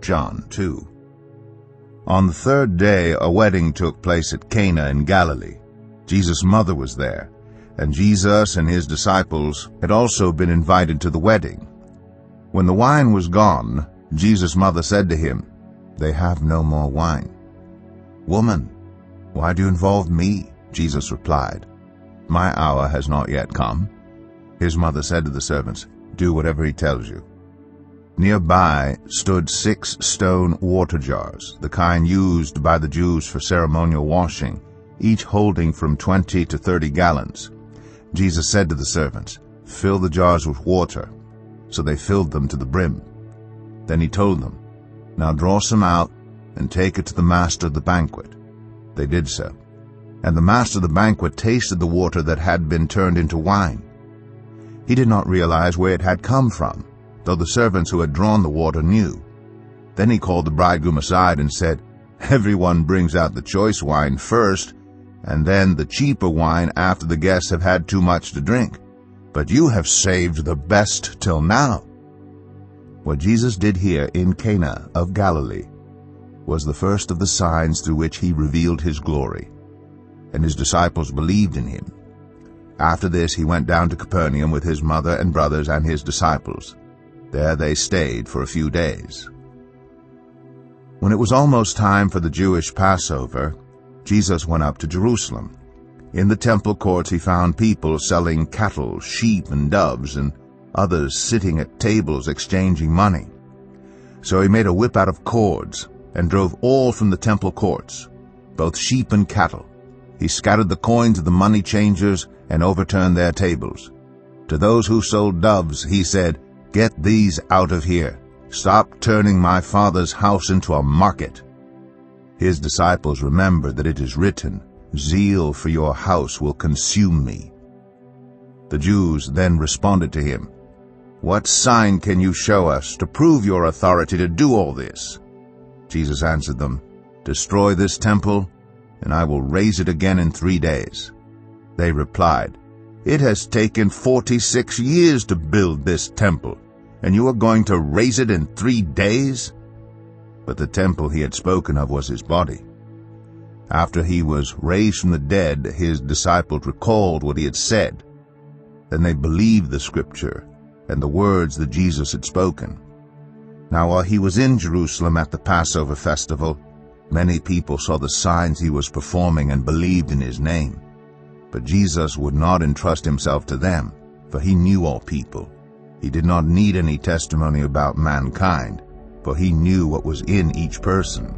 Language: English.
John 2. On the third day a wedding took place at Cana in Galilee. Jesus' mother was there, and Jesus and his disciples had also been invited to the wedding. When the wine was gone, Jesus' mother said to him, "They have no more wine." "Woman, why do you involve me?" Jesus replied, "My hour has not yet come." His mother said to the servants, "Do whatever he tells you." Nearby stood 6 stone water jars, the kind used by the Jews for ceremonial washing, each holding from 20 to 30 gallons. Jesus said to the servants, "Fill the jars with water." So they filled them to the brim. Then he told them, "Now draw some out and take it to the master of the banquet." They did so. And the master of the banquet tasted the water that had been turned into wine. He did not realize where it had come from, though the servants who had drawn the water knew. Then he called the bridegroom aside and said, "Everyone brings out the choice wine first, and then the cheaper wine after the guests have had too much to drink. But you have saved the best till now." What Jesus did here in Cana of Galilee was the first of the signs through which he revealed his glory, and his disciples believed in him. After this he went down to Capernaum with his mother and brothers and his disciples. There they stayed for a few days. When it was almost time for the Jewish Passover, Jesus went up to Jerusalem. In the temple courts he found people selling cattle, sheep, and doves, and others sitting at tables exchanging money. So he made a whip out of cords and drove all from the temple courts, both sheep and cattle. He scattered the coins of the money changers and overturned their tables. To those who sold doves he said, "Get these out of here. Stop turning my Father's house into a market." His disciples remembered that it is written, "Zeal for your house will consume me." The Jews then responded to him, "What sign can you show us to prove your authority to do all this?" Jesus answered them, "Destroy this temple, and I will raise it again in 3 days." They replied, "It has taken 46 years to build this temple, and you are going to raise it in 3 days?" But the temple he had spoken of was his body. After he was raised from the dead, his disciples recalled what he had said. Then they believed the scripture and the words that Jesus had spoken. Now while he was in Jerusalem at the Passover festival, many people saw the signs he was performing and believed in his name. But Jesus would not entrust himself to them, for he knew all people. He did not need any testimony about mankind, for he knew what was in each person.